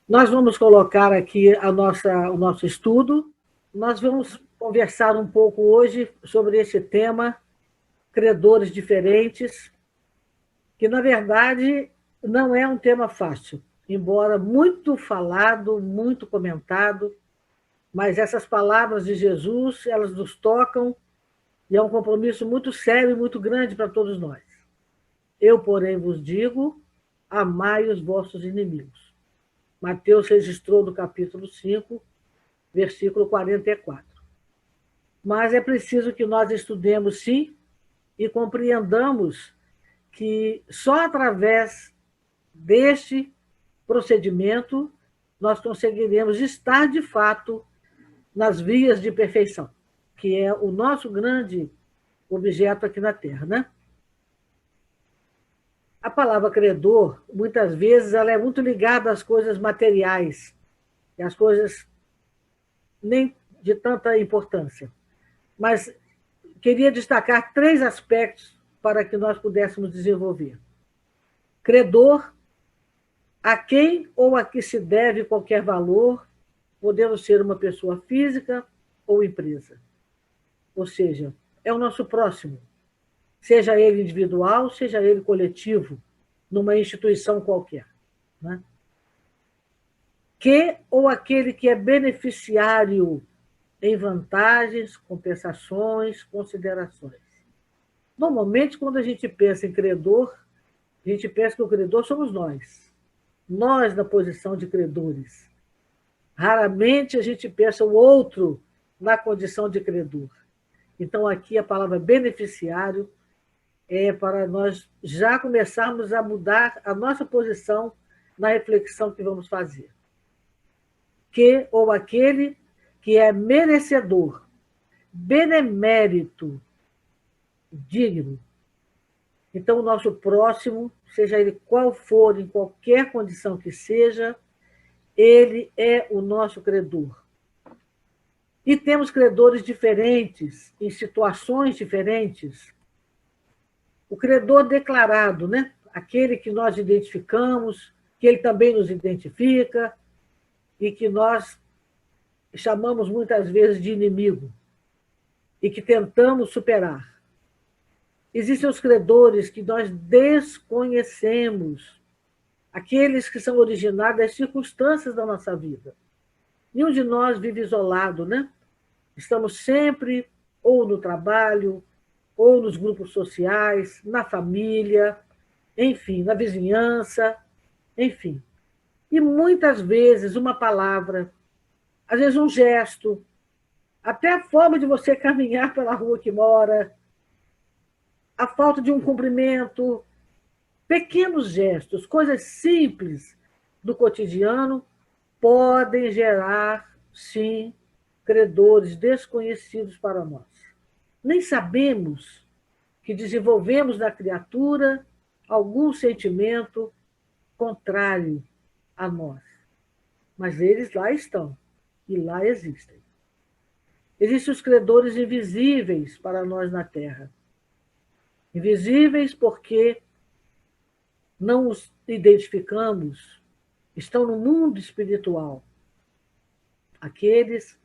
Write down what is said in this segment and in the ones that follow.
Nós vamos colocar aqui o nosso estudo. Nós vamos conversar um pouco hoje sobre esse tema, credores diferentes, que, na verdade, não é um tema fácil, embora muito falado, muito comentado, mas essas palavras de Jesus, elas nos tocam e é um compromisso muito sério e muito grande para todos nós. Eu, porém, vos digo, amai os vossos inimigos. Mateus registrou no capítulo 5, versículo 44. Mas é preciso que nós estudemos, sim, e compreendamos que só através deste procedimento nós conseguiremos estar, de fato, nas vias de perfeição, que é o nosso grande objeto aqui na Terra, né? A palavra credor, muitas vezes, ela é muito ligada às coisas materiais, e às coisas nem de tanta importância. Mas queria destacar 3 aspectos para que nós pudéssemos desenvolver. Credor, a quem ou a que se deve qualquer valor, podendo ser uma pessoa física ou empresa. Ou seja, é o nosso próximo, seja ele individual, seja ele coletivo, numa instituição qualquer. Né? Que ou aquele que é beneficiário em vantagens, compensações, considerações. Normalmente, quando a gente pensa em credor, a gente pensa que o credor somos nós. Nós na posição de credores. Raramente a gente pensa o outro na condição de credor. Então, aqui a palavra beneficiário é para nós já começarmos a mudar a nossa posição na reflexão que vamos fazer. Que ou aquele que é merecedor, benemérito, digno. Então, o nosso próximo, seja ele qual for, em qualquer condição que seja, ele é o nosso credor. E temos credores diferentes, em situações diferentes. O credor declarado, né? Aquele que nós identificamos, que ele também nos identifica, e que nós chamamos muitas vezes de inimigo, e que tentamos superar. Existem os credores que nós desconhecemos, aqueles que são originados das circunstâncias da nossa vida. Nenhum de nós vive isolado, né? Estamos sempre ou no trabalho, ou nos grupos sociais, na família, enfim, na vizinhança, enfim. E muitas vezes uma palavra, às vezes um gesto, até a forma de você caminhar pela rua que mora, a falta de um cumprimento, pequenos gestos, coisas simples do cotidiano, podem gerar, sim, credores desconhecidos para nós. Nem sabemos que desenvolvemos na criatura algum sentimento contrário a nós. Mas eles lá estão, e lá existem. Existem os credores invisíveis para nós na Terra. Invisíveis porque não os identificamos, estão no mundo espiritual. Aqueles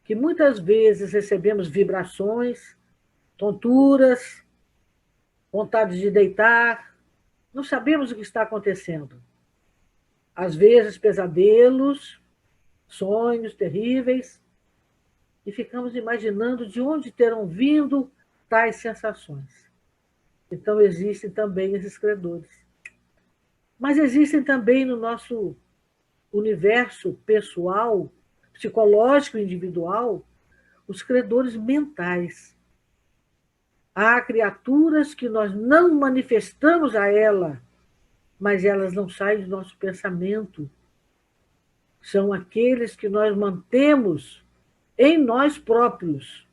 que muitas vezes recebemos vibrações, tonturas, vontade de deitar, não sabemos o que está acontecendo. Às vezes, pesadelos, sonhos terríveis, e ficamos imaginando de onde terão vindo tais sensações. Então, existem também esses credores. Mas existem também no nosso universo pessoal, psicológico e individual, os credores mentais. Há criaturas que nós não manifestamos a ela, mas elas não saem do nosso pensamento. São aqueles que nós mantemos em nós próprios,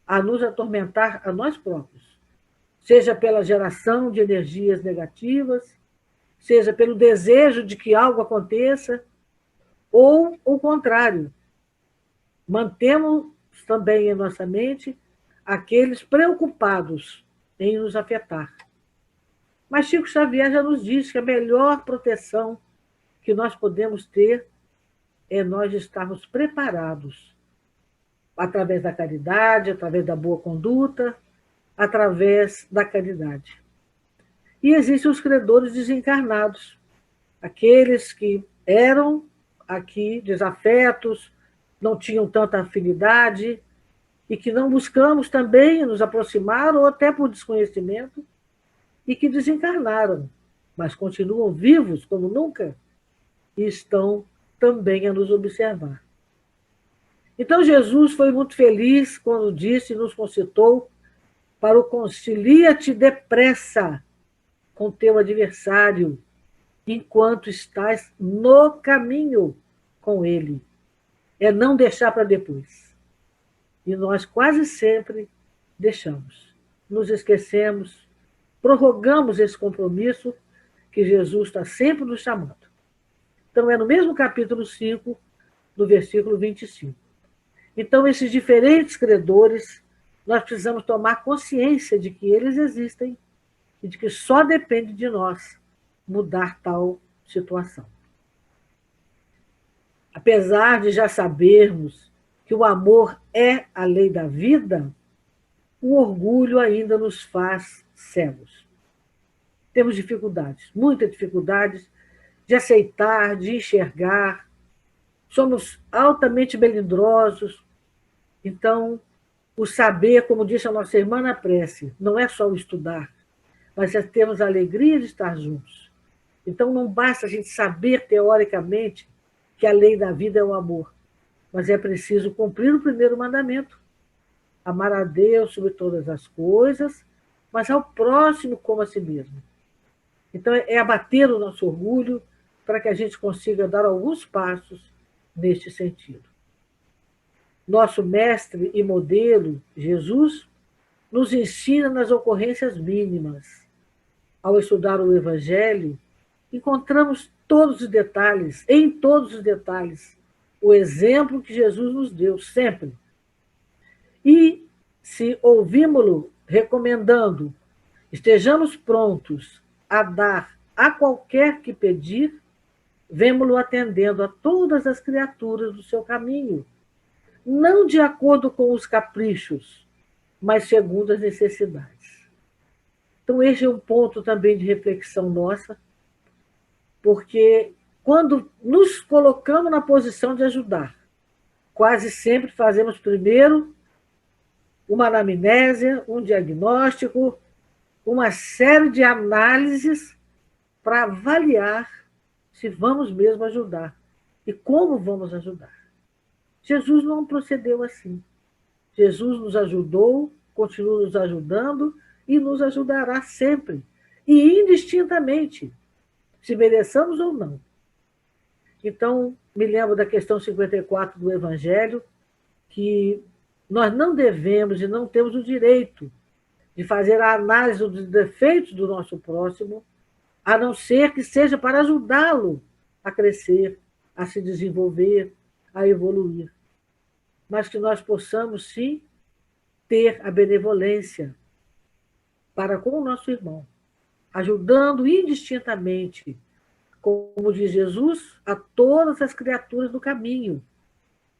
a nos atormentar a nós próprios. Seja pela geração de energias negativas, seja pelo desejo de que algo aconteça, ou o contrário. Mantemos também em nossa mente aqueles preocupados em nos afetar. Mas Chico Xavier já nos diz que a melhor proteção que nós podemos ter é nós estarmos preparados através da caridade, através da boa conduta, através da caridade. E existem os credores desencarnados, aqueles que eram aqui desafetos, não tinham tanta afinidade e que não buscamos também nos aproximar, ou até por desconhecimento, e que desencarnaram, mas continuam vivos como nunca e estão também a nos observar. Então, Jesus foi muito feliz quando disse e nos concitou para o concilia-te depressa com teu adversário, enquanto estás no caminho com ele. É não deixar para depois. E nós quase sempre deixamos, nos esquecemos, prorrogamos esse compromisso que Jesus está sempre nos chamando. Então, é no mesmo capítulo 5, no versículo 25. Então, esses diferentes credores, nós precisamos tomar consciência de que eles existem e de que só depende de nós mudar tal situação. Apesar de já sabermos que o amor é a lei da vida, o orgulho ainda nos faz cegos. Temos dificuldades, muitas dificuldades de aceitar, de enxergar. Somos altamente melindrosos. Então, o saber, como disse a nossa irmã na prece, não é só o estudar, mas é termos a alegria de estar juntos. Então, não basta a gente saber teoricamente que a lei da vida é o amor, mas é preciso cumprir o primeiro mandamento: amar a Deus sobre todas as coisas, mas ao próximo como a si mesmo. Então, é abater o nosso orgulho para que a gente consiga dar alguns passos neste sentido. Nosso mestre e modelo, Jesus, nos ensina nas ocorrências mínimas. Ao estudar o Evangelho, encontramos todos os detalhes, em todos os detalhes, o exemplo que Jesus nos deu, sempre. E, se ouvimos-lo recomendando, estejamos prontos a dar a qualquer que pedir, vemo-lo atendendo a todas as criaturas do seu caminho, não de acordo com os caprichos, mas segundo as necessidades. Então, este é um ponto também de reflexão nossa, porque quando nos colocamos na posição de ajudar, quase sempre fazemos primeiro uma anamnésia, um diagnóstico, uma série de análises para avaliar se vamos mesmo ajudar e como vamos ajudar. Jesus não procedeu assim. Jesus nos ajudou, continua nos ajudando e nos ajudará sempre, e indistintamente, se mereçamos ou não. Então, me lembro da questão 54 do Evangelho, que nós não devemos e não temos o direito de fazer a análise dos defeitos do nosso próximo, a não ser que seja para ajudá-lo a crescer, a se desenvolver, a evoluir. Mas que nós possamos, sim, ter a benevolência para com o nosso irmão, ajudando indistintamente, como diz Jesus, a todas as criaturas do caminho,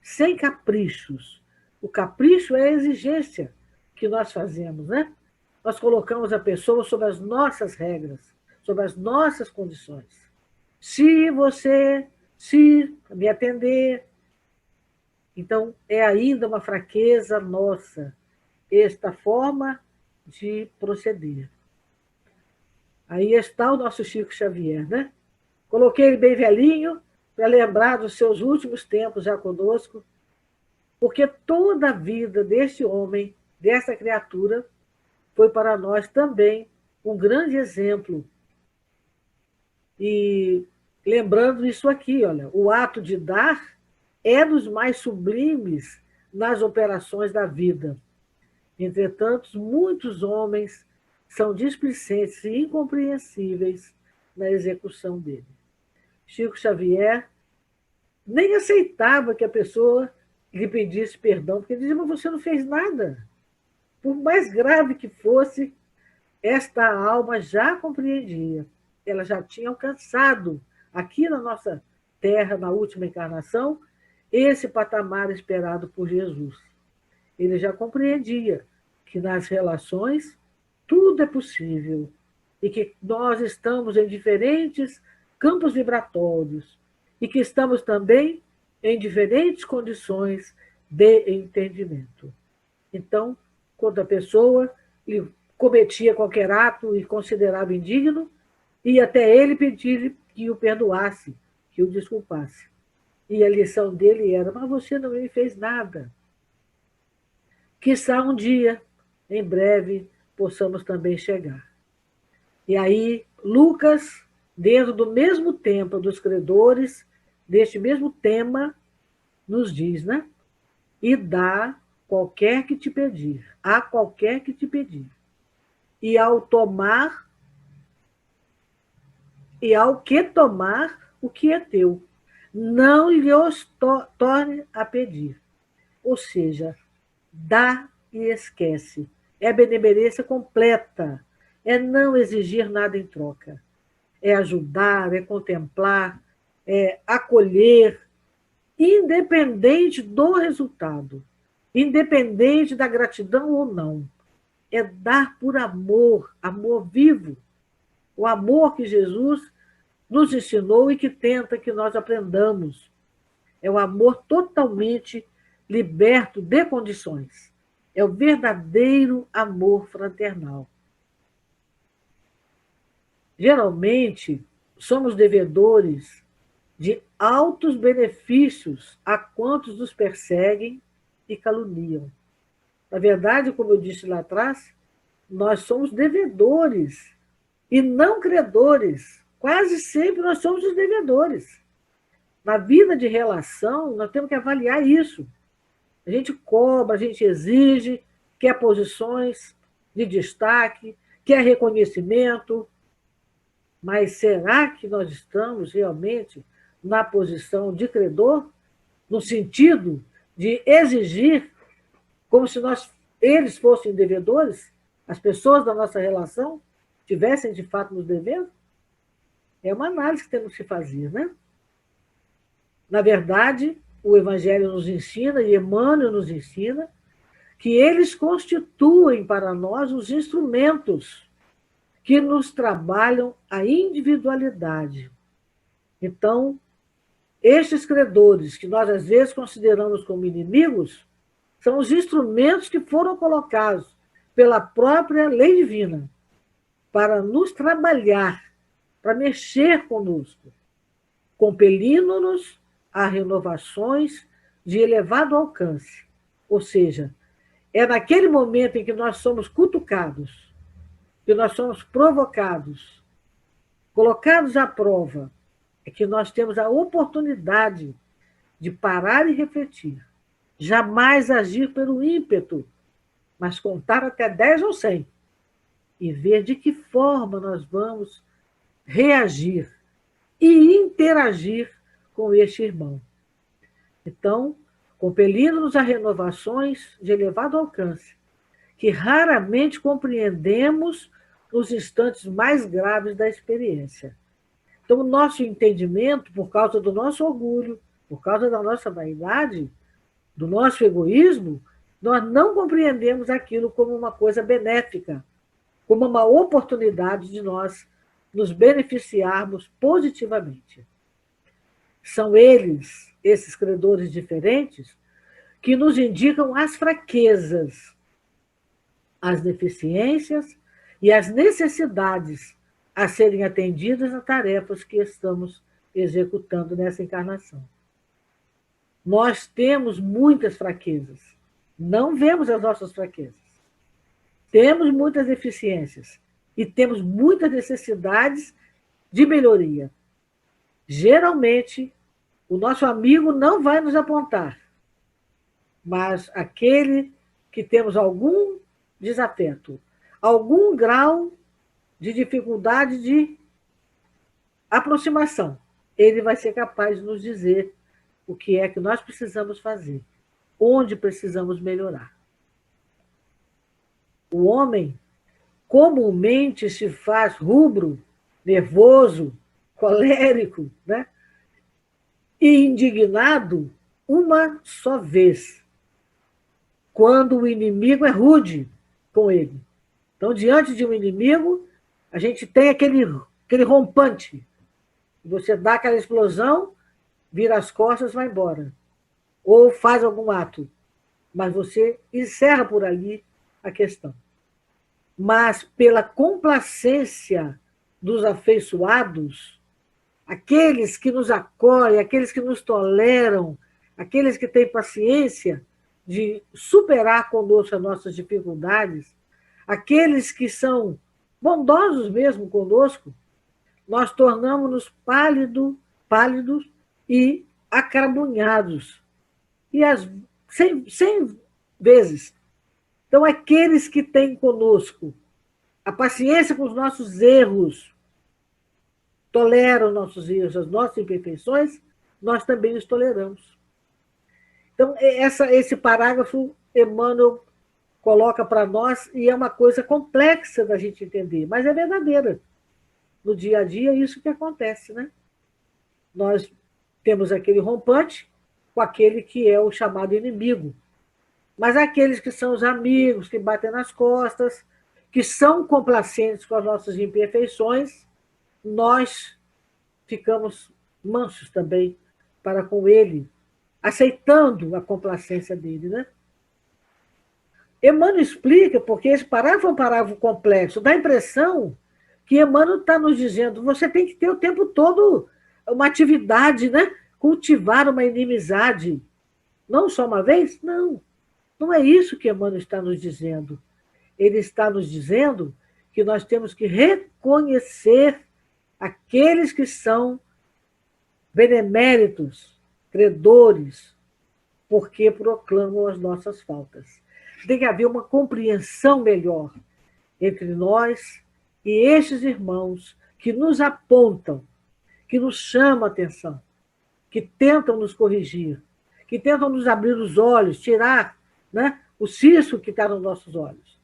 sem caprichos. O capricho é a exigência que nós fazemos, né? Nós colocamos a pessoa sob as nossas regras, sob as nossas condições. Se me atender. Então, é ainda uma fraqueza nossa esta forma de proceder. Aí está o nosso Chico Xavier, né? Coloquei ele bem velhinho para lembrar dos seus últimos tempos já conosco, porque toda a vida deste homem, dessa criatura, foi para nós também um grande exemplo. E lembrando isso aqui, olha, o ato de dar é dos mais sublimes nas operações da vida. Entretanto, muitos homens são displicentes e incompreensíveis na execução dele. Chico Xavier nem aceitava que a pessoa lhe pedisse perdão, porque ele dizia, mas você não fez nada. Por mais grave que fosse, esta alma já compreendia. Ela já tinha alcançado, aqui na nossa Terra na última encarnação, esse patamar esperado por Jesus. Ele já compreendia que nas relações tudo é possível e que nós estamos em diferentes campos vibratórios e que estamos também em diferentes condições de entendimento. Então, quando a pessoa cometia qualquer ato e considerava indigno, ia até ele pedir que o perdoasse, que o desculpasse. E a lição dele era: mas você não me fez nada. Quiçá um dia, em breve, possamos também chegar. E aí, Lucas, dentro do mesmo tempo dos credores, deste mesmo tema, nos diz, né? E dá qualquer que te pedir, a qualquer que te pedir. E ao que tomar o que é teu, não lhe os torne a pedir. Ou seja, dá e esquece. É benemerência completa. É não exigir nada em troca. É ajudar, é contemplar, é acolher, independente do resultado, independente da gratidão ou não. É dar por amor, amor vivo, o amor que Jesus nos ensinou e que tenta que nós aprendamos. É o amor totalmente liberto de condições. É o verdadeiro amor fraternal. Geralmente, somos devedores de altos benefícios a quantos nos perseguem e caluniam. Na verdade, como eu disse lá atrás, nós somos devedores e não credores. Quase sempre nós somos os devedores. Na vida de relação, nós temos que avaliar isso. A gente cobra, a gente exige, quer posições de destaque, quer reconhecimento, mas será que nós estamos realmente na posição de credor, no sentido de exigir, como se eles fossem devedores, as pessoas da nossa relação tivessem de fato nos devendo? É uma análise que temos que fazer, né? Na verdade, o Evangelho nos ensina, e Emmanuel nos ensina, que eles constituem para nós os instrumentos que nos trabalham a individualidade. Então, estes credores, que nós às vezes consideramos como inimigos, são os instrumentos que foram colocados pela própria lei divina para nos trabalhar, para mexer conosco, compelindo-nos a renovações de elevado alcance. Ou seja, é naquele momento em que nós somos cutucados, que nós somos provocados, colocados à prova, é que nós temos a oportunidade de parar e refletir. Jamais agir pelo ímpeto, mas contar até 10 ou 100 e ver de que forma nós vamos reagir e interagir com este irmão. Então, compelindo-nos a renovações de elevado alcance, que raramente compreendemos nos instantes mais graves da experiência. Então, o nosso entendimento, por causa do nosso orgulho, por causa da nossa vaidade, do nosso egoísmo, nós não compreendemos aquilo como uma coisa benéfica, como uma oportunidade de nós nos beneficiarmos positivamente. São eles, esses credores diferentes, que nos indicam as fraquezas, as deficiências e as necessidades a serem atendidas nas tarefas que estamos executando nessa encarnação. Nós temos muitas fraquezas, não vemos as nossas fraquezas. Temos muitas deficiências e temos muitas necessidades de melhoria. Geralmente, o nosso amigo não vai nos apontar, mas aquele que temos algum desafeto, algum grau de dificuldade de aproximação, ele vai ser capaz de nos dizer o que é que nós precisamos fazer, onde precisamos melhorar. O homem comumente se faz rubro, nervoso, colérico, né? e indignado uma só vez, quando o inimigo é rude com ele. Então, diante de um inimigo, a gente tem aquele rompante. Você dá aquela explosão, vira as costas e vai embora. Ou faz algum ato. Mas você encerra por ali a questão. Mas pela complacência dos afeiçoados, aqueles que nos acolhem, aqueles que nos toleram, aqueles que têm paciência de superar conosco as nossas dificuldades, aqueles que são bondosos mesmo conosco, nós tornamos-nos pálidos e acarabunhados. E 100 vezes. Então, aqueles que têm conosco a paciência com os nossos erros, toleram nossos erros, as nossas imperfeições, nós também os toleramos. Então, esse parágrafo, Emmanuel coloca para nós, e é uma coisa complexa da gente entender, mas é verdadeira. No dia a dia, é isso que acontece, né? Nós temos aquele rompante com aquele que é o chamado inimigo. Mas aqueles que são os amigos, que batem nas costas, que são complacentes com as nossas imperfeições, nós ficamos mansos também para com ele, aceitando a complacência dele, né? Emmanuel explica, porque esse parágrafo é um parágrafo complexo, dá a impressão que Emmanuel está nos dizendo, você tem que ter o tempo todo uma atividade, né? Cultivar uma inimizade. Não só uma vez? Não. Não é isso que Emmanuel está nos dizendo. Ele está nos dizendo que nós temos que reconhecer aqueles que são beneméritos, credores, porque proclamam as nossas faltas. Tem que haver uma compreensão melhor entre nós e estes irmãos que nos apontam, que nos chamam a atenção, que tentam nos corrigir, que tentam nos abrir os olhos, tirar, né, o cisco que está nos nossos olhos,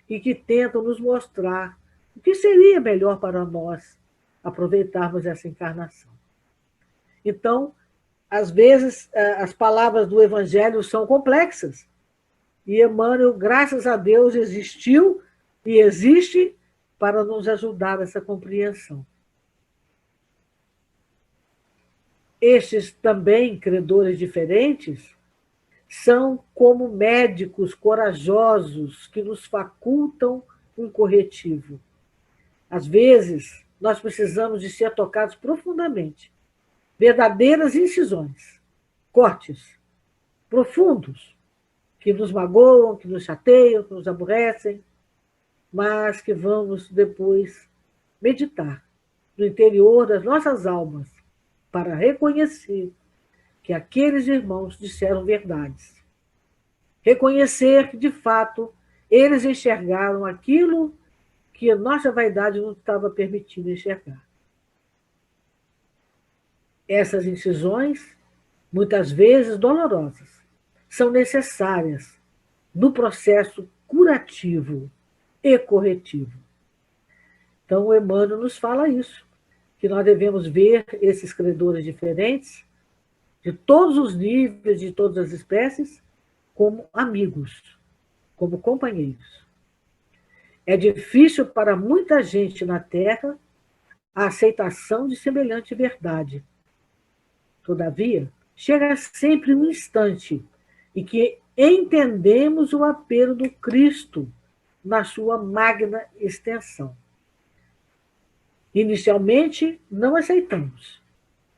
e que tentam nos mostrar o que seria melhor para nós aproveitarmos essa encarnação. Então, às vezes, as palavras do Evangelho são complexas, e Emmanuel, graças a Deus, existiu e existe para nos ajudar nessa compreensão. Estes também, credores diferentes, são como médicos corajosos que nos facultam um corretivo. Às vezes, nós precisamos de ser tocados profundamente, verdadeiras incisões, cortes profundos, que nos magoam, que nos chateiam, que nos aborrecem, mas que vamos depois meditar no interior das nossas almas para reconhecer que aqueles irmãos disseram verdades. Reconhecer que, de fato, eles enxergaram aquilo que a nossa vaidade não estava permitindo enxergar. Essas incisões, muitas vezes dolorosas, são necessárias no processo curativo e corretivo. Então, o Emmanuel nos fala isso, que nós devemos ver esses credores diferentes, de todos os níveis, de todas as espécies, como amigos, como companheiros. É difícil para muita gente na Terra a aceitação de semelhante verdade. Todavia, chega sempre um instante em que entendemos o apelo do Cristo na sua magna extensão. Inicialmente, não aceitamos,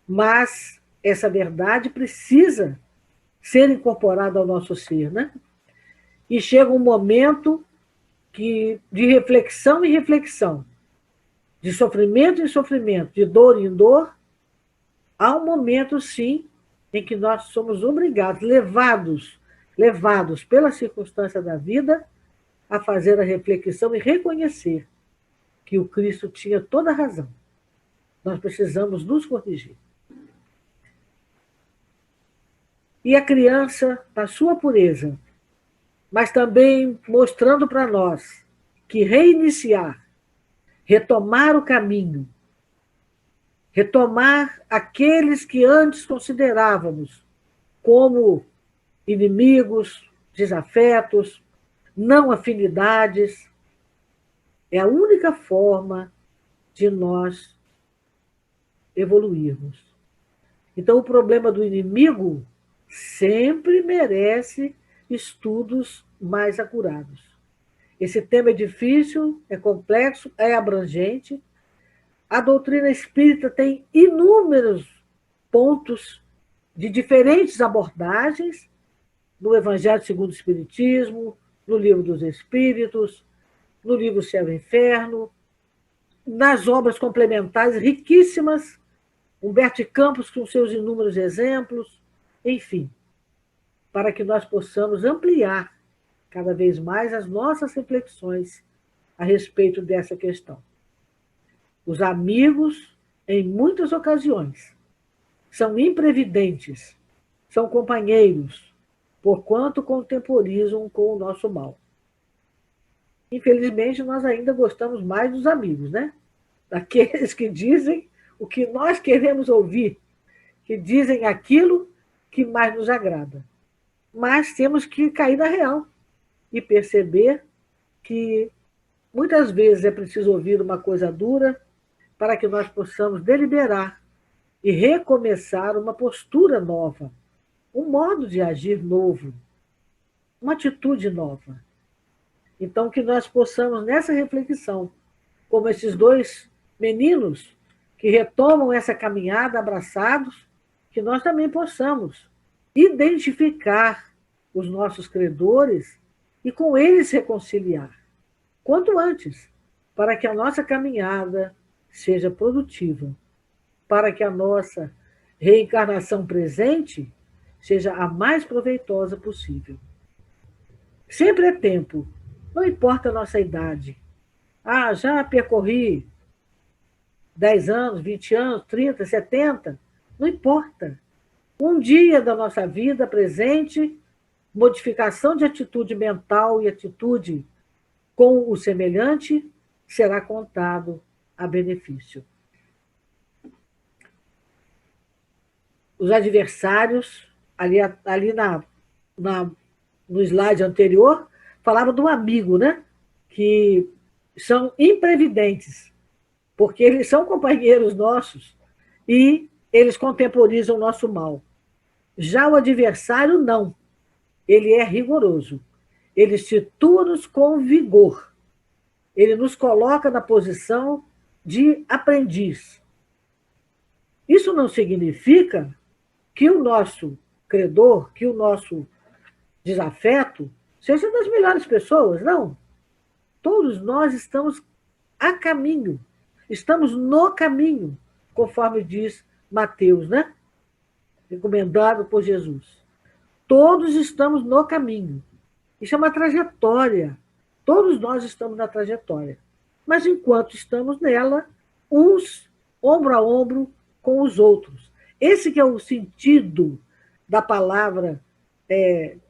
mas essa verdade precisa ser incorporada ao nosso ser, né? E chega um momento de reflexão em reflexão, de sofrimento em sofrimento, de dor em dor, há um momento, sim, em que nós somos obrigados, levados pela circunstância da vida, a fazer a reflexão e reconhecer que o Cristo tinha toda a razão. Nós precisamos nos corrigir. E a criança, na sua pureza, mas também mostrando para nós que reiniciar, retomar o caminho, retomar aqueles que antes considerávamos como inimigos, desafetos, não afinidades. É a única forma de nós evoluirmos. Então, o problema do inimigo sempre merece estudos mais acurados. Esse tema é difícil, é complexo, é abrangente. A doutrina espírita tem inúmeros pontos de diferentes abordagens no Evangelho segundo o Espiritismo, no Livro dos Espíritos, no livro Céu e Inferno, nas obras complementares riquíssimas, Humberto Campos com seus inúmeros exemplos, enfim, para que nós possamos ampliar cada vez mais as nossas reflexões a respeito dessa questão. Os amigos, em muitas ocasiões, são imprevidentes, são companheiros, porquanto contemporizam com o nosso mal. Infelizmente, nós ainda gostamos mais dos amigos, né? Daqueles que dizem o que nós queremos ouvir, que dizem aquilo que mais nos agrada. Mas temos que cair na real e perceber que muitas vezes é preciso ouvir uma coisa dura para que nós possamos deliberar e recomeçar uma postura nova, um modo de agir novo, uma atitude nova. Então, que nós possamos, nessa reflexão, como esses dois meninos que retomam essa caminhada abraçados, que nós também possamos identificar os nossos credores e com eles reconciliar, quanto antes, para que a nossa caminhada seja produtiva, para que a nossa reencarnação presente seja a mais proveitosa possível. Sempre é tempo, não importa a nossa idade. Ah, já percorri 10 anos, 20 anos, 30, 70, não importa. Um dia da nossa vida presente, modificação de atitude mental e atitude com o semelhante será contado a benefício. Os adversários, ali no slide anterior, falaram do amigo, né? Que são imprevidentes, porque eles são companheiros nossos e eles contemporizam o nosso mal. Já o adversário, não. Ele é rigoroso. Ele situa-nos com vigor. Ele nos coloca na posição de aprendiz. Isso não significa que o nosso credor, que o nosso desafeto, seja das melhores pessoas, não. Todos nós estamos a caminho, estamos no caminho, conforme diz Mateus, né? Recomendado por Jesus. Todos estamos no caminho. Isso é uma trajetória. Todos nós estamos na trajetória. Mas enquanto estamos nela, uns ombro a ombro com os outros. Esse que é o sentido da palavra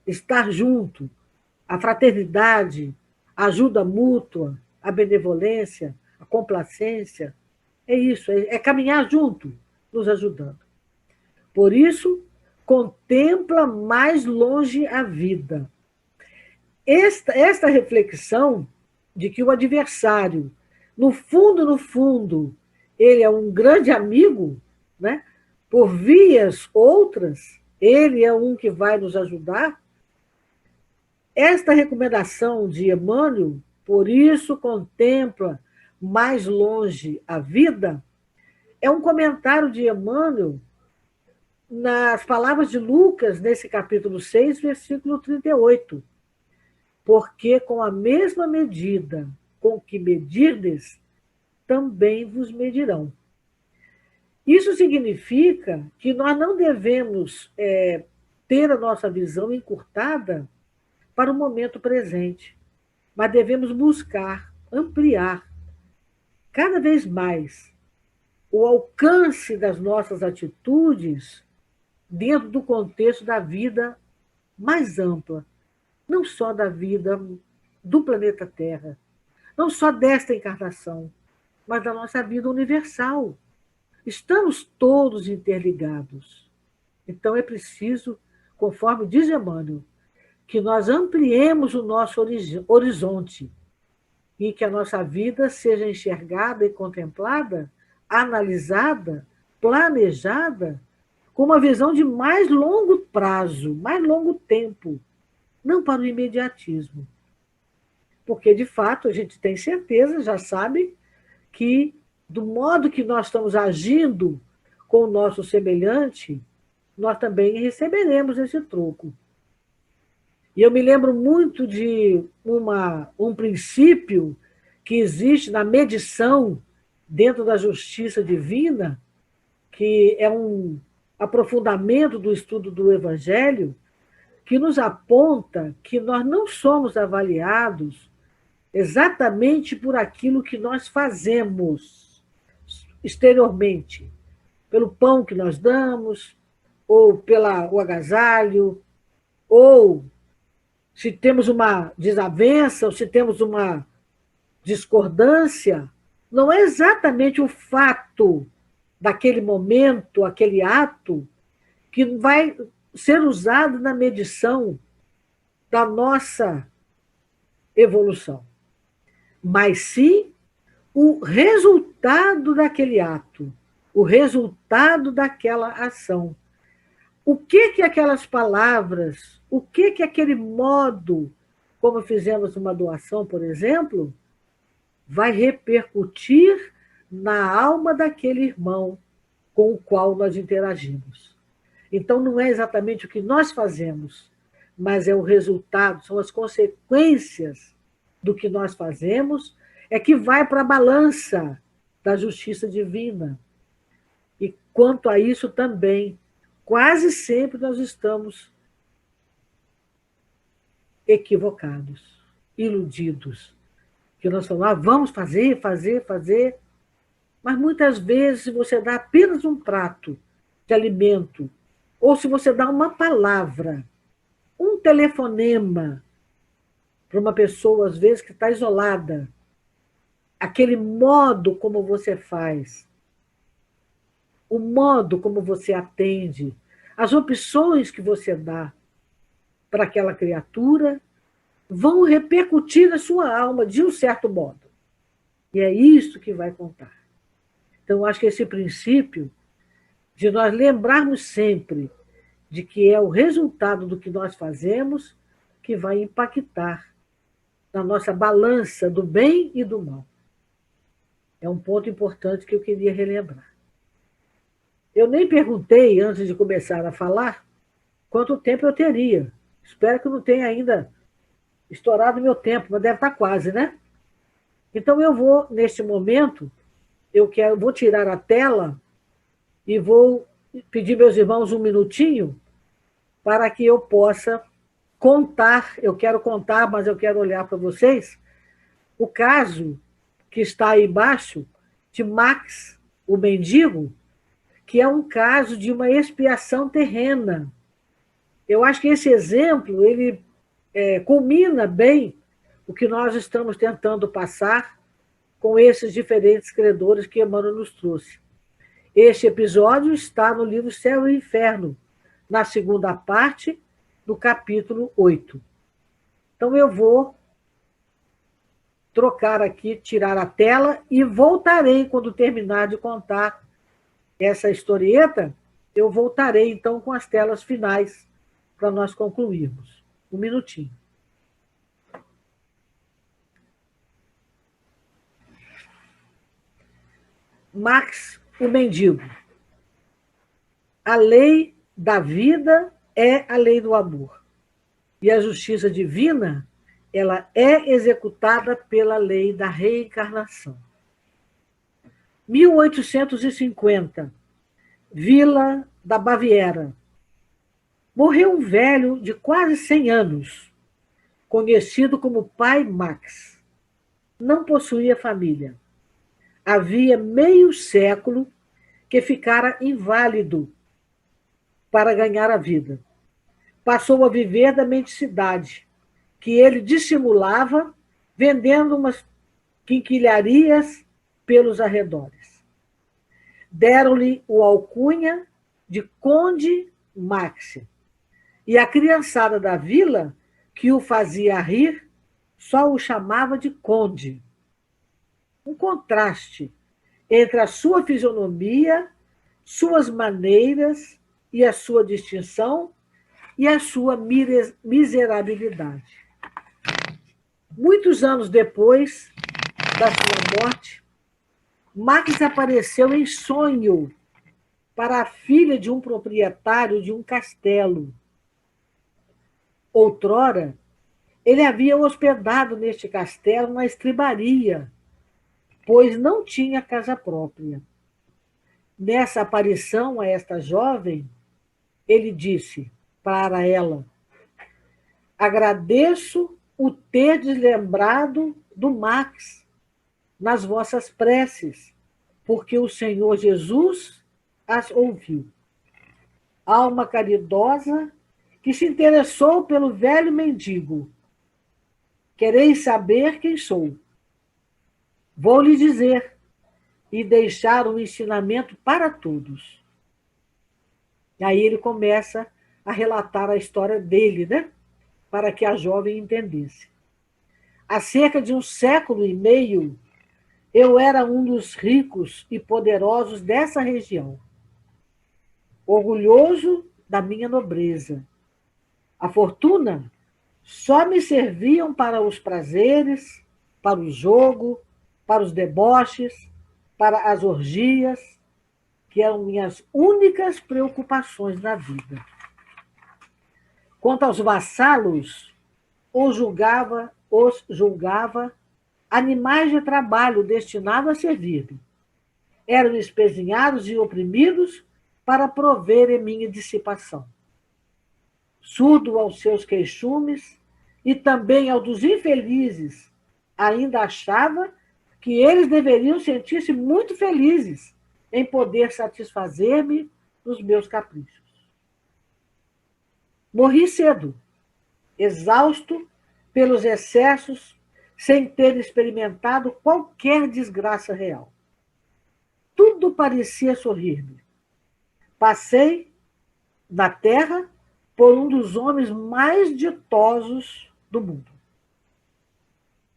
estar junto, a fraternidade, a ajuda mútua, a benevolência, a complacência. É isso, é caminhar junto, nos ajudando. Por isso, contempla mais longe a vida. Esta reflexão de que o adversário, no fundo, ele é um grande amigo, né? Por vias outras, ele é um que vai nos ajudar. Esta recomendação de Emmanuel, por isso contempla mais longe a vida, é um comentário de Emmanuel nas palavras de Lucas, nesse capítulo 6, versículo 38. Porque com a mesma medida com que medirdes, também vos medirão. Isso significa que nós não devemos ter a nossa visão encurtada para o momento presente, mas devemos buscar ampliar cada vez mais o alcance das nossas atitudes dentro do contexto da vida mais ampla, não só da vida do planeta Terra, não só desta encarnação, mas da nossa vida universal. Estamos todos interligados. Então é preciso, conforme diz Emmanuel, que nós ampliemos o nosso horizonte e que a nossa vida seja enxergada e contemplada, analisada, planejada, com uma visão de mais longo prazo, mais longo tempo, não para o imediatismo. Porque, de fato, a gente tem certeza, já sabe, que do modo que nós estamos agindo com o nosso semelhante, nós também receberemos esse troco. E eu me lembro muito de um princípio que existe na medição dentro da justiça divina, que é um aprofundamento do estudo do Evangelho, que nos aponta que nós não somos avaliados exatamente por aquilo que nós fazemos exteriormente, pelo pão que nós damos, ou pelo agasalho, ou se temos uma desavença, ou se temos uma discordância, não é exatamente o fato daquele momento, aquele ato, que vai ser usado na medição da nossa evolução, mas sim o resultado daquele ato, o resultado daquela ação. O que aquelas palavras, o que aquele modo, como fizemos uma doação, por exemplo, vai repercutir na alma daquele irmão com o qual nós interagimos. Então, não é exatamente o que nós fazemos, mas é o resultado, são as consequências do que nós fazemos, é que vai para a balança da justiça divina. E quanto a isso também, quase sempre nós estamos equivocados, iludidos. Que nós falamos, vamos fazer, mas muitas vezes, se você dá apenas um prato de alimento, ou se você dá uma palavra, um telefonema para uma pessoa, às vezes, que está isolada, aquele modo como você faz, o modo como você atende, as opções que você dá para aquela criatura, vão repercutir na sua alma de um certo modo. E é isso que vai contar. Então, acho que esse princípio de nós lembrarmos sempre de que é o resultado do que nós fazemos que vai impactar na nossa balança do bem e do mal. É um ponto importante que eu queria relembrar. Eu nem perguntei, antes de começar a falar, quanto tempo eu teria. Espero que não tenha ainda estourado o meu tempo, mas deve estar quase, né? Então, eu vou, neste momento, vou tirar a tela e vou pedir meus irmãos um minutinho para que eu possa contar, eu quero contar, mas eu quero olhar para vocês, o caso que está aí embaixo, de Max, o mendigo, que é um caso de uma expiação terrena. Eu acho que esse exemplo, ele culmina bem o que nós estamos tentando passar com esses diferentes credores que Emmanuel nos trouxe. Este episódio está no livro Céu e Inferno, na segunda parte do capítulo 8. Então, eu vou trocar aqui, tirar a tela e voltarei quando terminar de contar essa historieta, eu voltarei, então, com as telas finais para nós concluirmos. Um minutinho. Max, o mendigo. A lei da vida é a lei do amor. E a justiça divina, ela é executada pela lei da reencarnação. 1850, Vila da Baviera. Morreu um velho de quase 100 anos, conhecido como Pai Max. Não possuía família. Havia meio século que ficara inválido para ganhar a vida. Passou a viver da mendicidade, que ele dissimulava vendendo umas quinquilharias pelos arredores. Deram-lhe o alcunha de Conde Max. E a criançada da vila, que o fazia rir, só o chamava de Conde. Um contraste entre a sua fisionomia, suas maneiras e a sua distinção e a sua miserabilidade. Muitos anos depois da sua morte, Max apareceu em sonho para a filha de um proprietário de um castelo. Outrora, ele havia hospedado neste castelo uma estribaria, pois não tinha casa própria. Nessa aparição a esta jovem, ele disse para ela: agradeço o terdes lembrado do Max nas vossas preces, porque o Senhor Jesus as ouviu. Alma caridosa que se interessou pelo velho mendigo. Quereis saber quem sou? Vou lhe dizer e deixar um ensinamento para todos. E aí ele começa a relatar a história dele, né? Para que a jovem entendesse. Há cerca de 1,5 séculos, eu era um dos ricos e poderosos dessa região, orgulhoso da minha nobreza. A fortuna só me serviam para os prazeres, para o jogo, para os deboches, para as orgias, que eram minhas únicas preocupações na vida. Quanto aos vassalos, os julgava animais de trabalho destinados a servir-me. Eram espezinhados e oprimidos para proverem minha dissipação. Surdo aos seus queixumes e também ao dos infelizes, ainda achava que eles deveriam sentir-se muito felizes em poder satisfazer-me nos meus caprichos. Morri cedo, exausto pelos excessos, sem ter experimentado qualquer desgraça real. Tudo parecia sorrir-me. Passei na terra por um dos homens mais ditosos do mundo.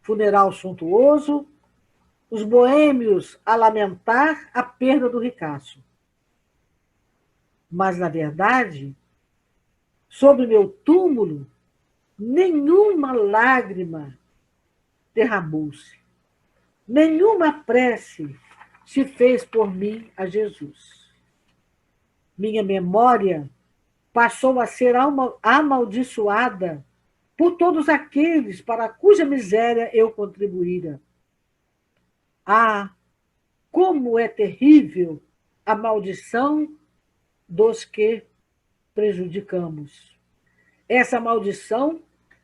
Funeral suntuoso, os boêmios a lamentar a perda do ricaço. Mas, na verdade, sobre meu túmulo, nenhuma lágrima derramou-se, nenhuma prece se fez por mim a Jesus. Minha memória passou a ser amaldiçoada por todos aqueles para cuja miséria eu contribuíra. Ah, como é terrível a maldição dos que prejudicamos. Essa maldição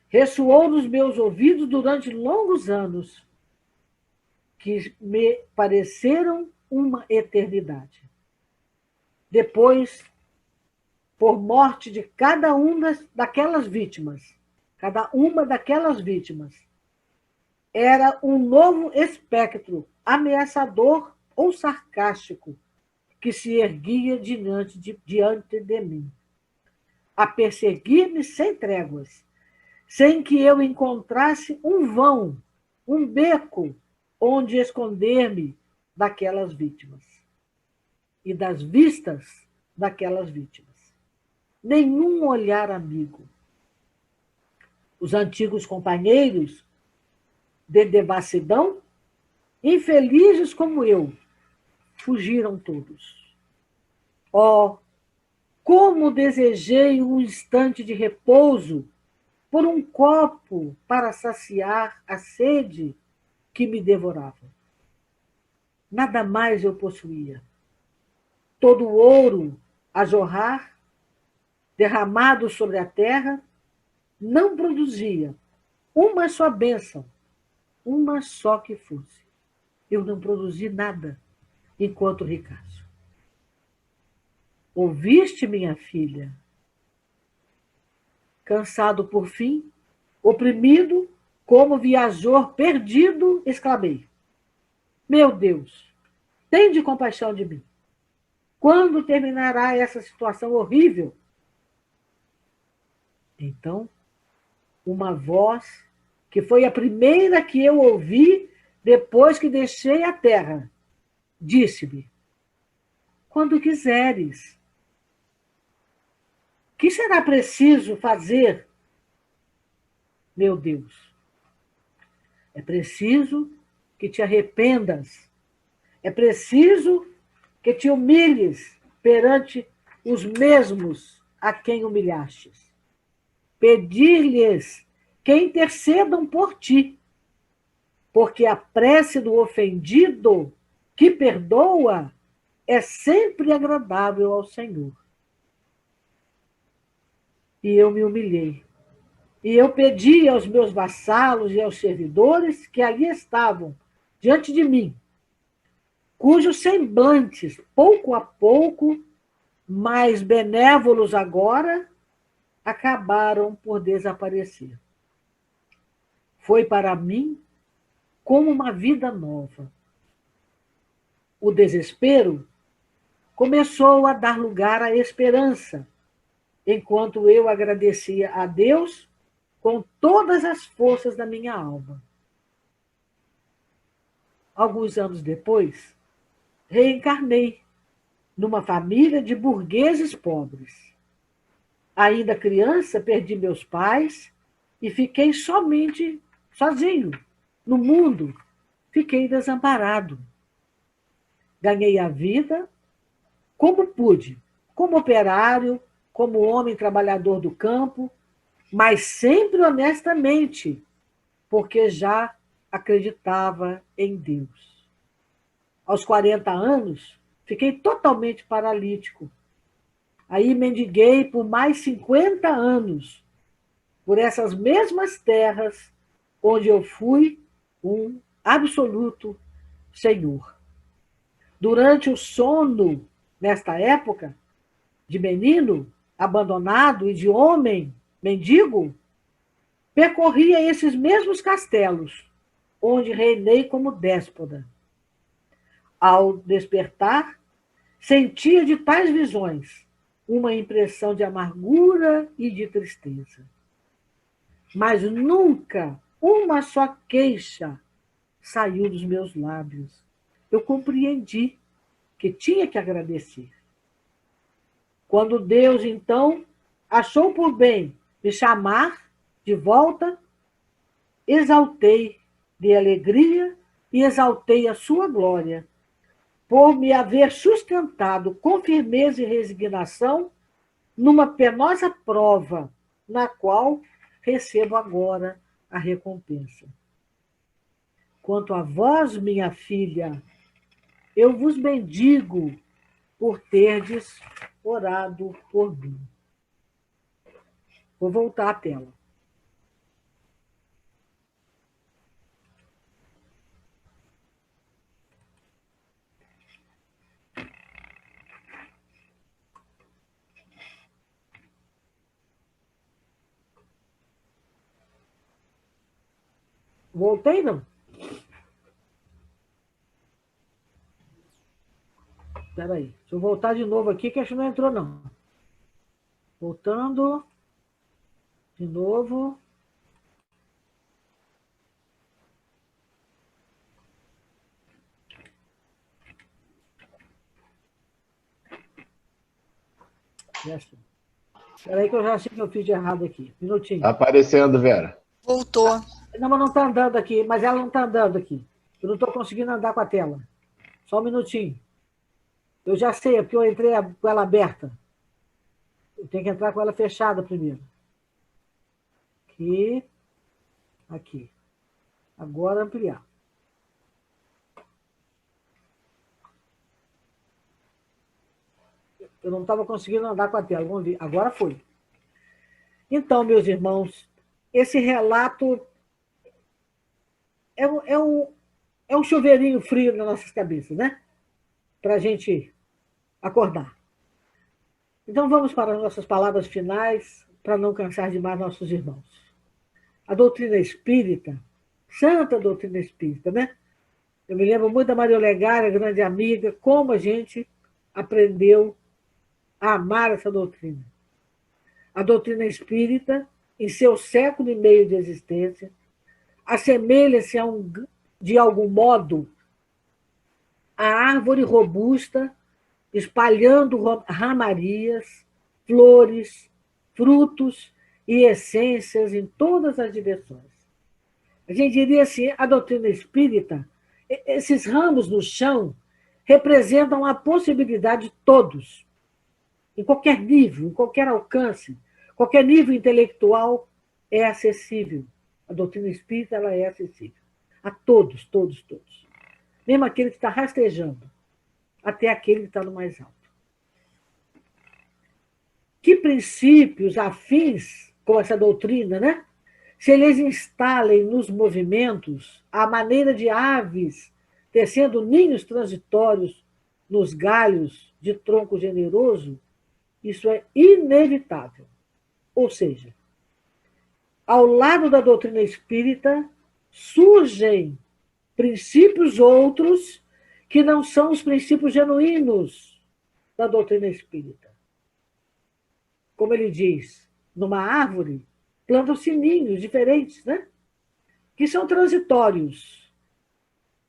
ressoou nos meus ouvidos durante longos anos, que me pareceram uma eternidade. Depois, por morte de cada uma daquelas vítimas, era um novo espectro ameaçador ou sarcástico que se erguia diante de mim, a perseguir-me sem tréguas, sem que eu encontrasse um vão, um beco onde esconder-me daquelas vítimas e das vistas daquelas vítimas. Nenhum olhar amigo. Os antigos companheiros de devassidão, infelizes como eu, fugiram todos. Oh, como desejei um instante de repouso por um copo para saciar a sede que me devorava. Nada mais eu possuía. Todo o ouro a jorrar, derramado sobre a terra, não produzia uma só bênção, uma só que fosse. Eu não produzi nada enquanto ricaço. Ouviste, minha filha? Cansado por fim, oprimido, como viajor perdido, exclamei: meu Deus, tende compaixão de mim. Quando terminará essa situação horrível? Então, uma voz, que foi a primeira que eu ouvi depois que deixei a terra, disse-me: quando quiseres. O que será preciso fazer, meu Deus? É preciso que te arrependas. É preciso que te humilhes perante os mesmos a quem humilhastes. Pedir-lhes que intercedam por ti, porque a prece do ofendido que perdoa é sempre agradável ao Senhor. E eu me humilhei. E eu pedi aos meus vassalos e aos servidores que ali estavam, diante de mim, cujos semblantes, pouco a pouco, mais benévolos agora, acabaram por desaparecer. Foi para mim como uma vida nova. O desespero começou a dar lugar à esperança, enquanto eu agradecia a Deus com todas as forças da minha alma. Alguns anos depois, reencarnei numa família de burgueses pobres. Ainda criança, perdi meus pais e fiquei somente sozinho no mundo. Fiquei desamparado. Ganhei a vida como pude, como operário, como homem trabalhador do campo, mas sempre honestamente, porque já acreditava em Deus. Aos 40 anos, fiquei totalmente paralítico. Aí mendiguei por mais 50 anos, por essas mesmas terras onde eu fui um absoluto senhor. Durante o sono, nesta época, de menino, abandonado e de homem, mendigo, percorria esses mesmos castelos, onde reinei como déspota. Ao despertar, sentia de tais visões uma impressão de amargura e de tristeza. Mas nunca uma só queixa saiu dos meus lábios. Eu compreendi que tinha que agradecer. Quando Deus, então, achou por bem me chamar de volta, exaltei de alegria e exaltei a sua glória, por me haver sustentado com firmeza e resignação numa penosa prova, na qual recebo agora a recompensa. Quanto a vós, minha filha, eu vos bendigo por terdes orado por mim. Vou voltar à tela. Voltei, não? Espera aí. Deixa eu voltar de novo aqui, que acho que não entrou, não. Voltando. De novo. Espera aí que eu já sei que eu fiz de errado aqui. Minutinho. Tá aparecendo, Vera. Voltou. Não, mas não está andando aqui. Mas ela não está andando aqui. Eu não estou conseguindo andar com a tela. Só um minutinho. Eu já sei, é porque eu entrei com ela aberta. Eu tenho que entrar com ela fechada primeiro. Aqui. Aqui. Agora ampliar. Eu não estava conseguindo andar com a tela. Vamos ver. Agora foi. Então, meus irmãos, esse relato é um chuveirinho frio nas nossas cabeças, né? Para a gente acordar. Então, vamos para as nossas palavras finais, para não cansar demais nossos irmãos. A doutrina espírita, santa doutrina espírita, né? Eu me lembro muito da Maria Olegária, grande amiga, como a gente aprendeu a amar essa doutrina. A doutrina espírita, em seu século e meio de existência, assemelha-se de algum modo à árvore robusta, espalhando ramarias, flores, frutos e essências em todas as direções. A gente diria assim, a doutrina espírita, esses ramos no chão representam a possibilidade de todos, em qualquer nível, em qualquer alcance, qualquer nível intelectual é acessível. A doutrina espírita ela é acessível a todos, todos, todos. Mesmo aquele que está rastejando, até aquele que está no mais alto. Que princípios afins com essa doutrina, né? Se eles instalem nos movimentos a maneira de aves tecendo ninhos transitórios nos galhos de tronco generoso, isso é inevitável. Ou seja, ao lado da doutrina espírita, surgem princípios outros que não são os princípios genuínos da doutrina espírita. Como ele diz, numa árvore, plantam-se ninhos diferentes, né? Que são transitórios.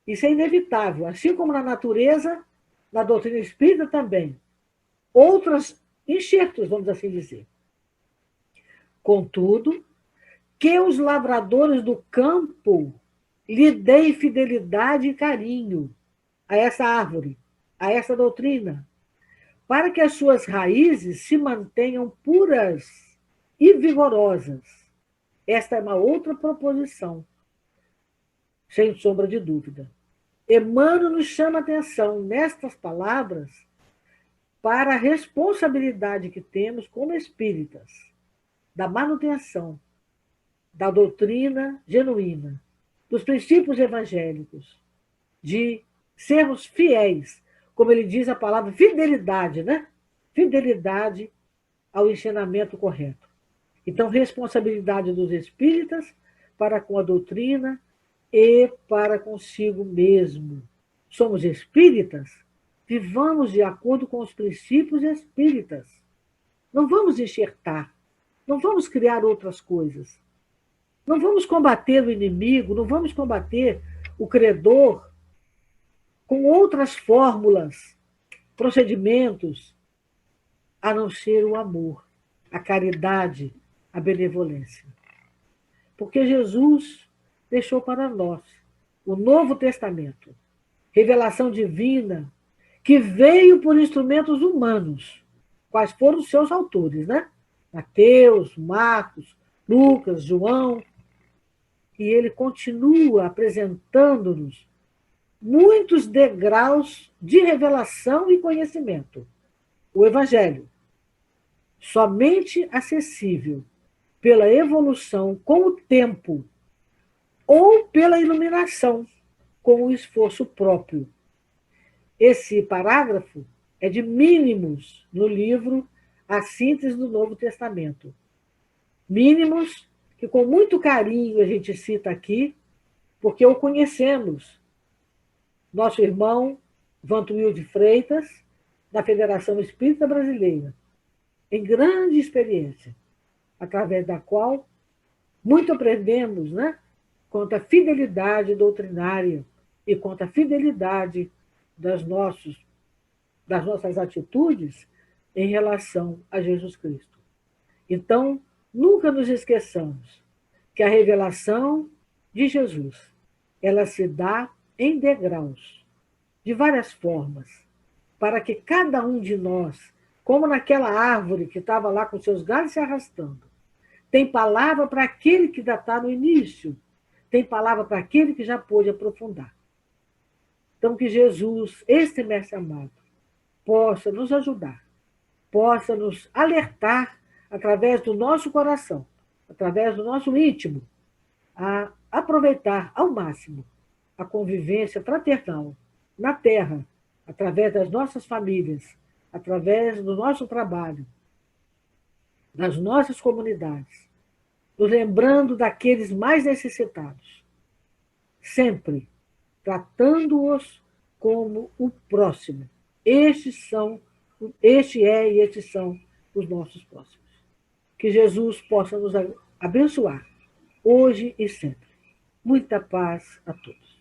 Isso é inevitável. Assim como na natureza, na doutrina espírita também. Outros enxertos, vamos assim dizer. Contudo, que os lavradores do campo lhe deem fidelidade e carinho a essa árvore, a essa doutrina, para que as suas raízes se mantenham puras e vigorosas. Esta é uma outra proposição, sem sombra de dúvida. Emmanuel nos chama a atenção nestas palavras para a responsabilidade que temos como espíritas, da manutenção da doutrina genuína, dos princípios evangélicos, de sermos fiéis, como ele diz a palavra fidelidade, né? Fidelidade ao ensinamento correto. Então, responsabilidade dos espíritas para com a doutrina e para consigo mesmo. Somos espíritas? Vivamos de acordo com os princípios espíritas. Não vamos enxertar, não vamos criar outras coisas. Não vamos combater o inimigo, não vamos combater o credor com outras fórmulas, procedimentos, a não ser o amor, a caridade, a benevolência. Porque Jesus deixou para nós o Novo Testamento, revelação divina, que veio por instrumentos humanos. Quais foram os seus autores, né? Mateus, Marcos, Lucas, João. E ele continua apresentando-nos muitos degraus de revelação e conhecimento. O Evangelho, somente acessível pela evolução com o tempo ou pela iluminação com o esforço próprio. Esse parágrafo é de mínimos no livro A Síntese do Novo Testamento. Mínimos que com muito carinho a gente cita aqui, porque o conhecemos. Nosso irmão Vantuil de Freitas, da Federação Espírita Brasileira, em grande experiência, através da qual muito aprendemos, né? Quanto à fidelidade doutrinária e quanto à fidelidade das nossas atitudes em relação a Jesus Cristo. Então, nunca nos esqueçamos que a revelação de Jesus, ela se dá em degraus, de várias formas, para que cada um de nós, como naquela árvore que estava lá com seus galhos se arrastando, tem palavra para aquele que ainda está no início, tem palavra para aquele que já pôde aprofundar. Então, que Jesus, este mestre amado, possa nos ajudar, possa nos alertar através do nosso coração, através do nosso íntimo, a aproveitar ao máximo a convivência fraternal na Terra, através das nossas famílias, através do nosso trabalho, das nossas comunidades, nos lembrando daqueles mais necessitados, sempre tratando-os como o próximo, Este é e estes são os nossos próximos. Que Jesus possa nos abençoar, hoje e sempre. Muita paz a todos.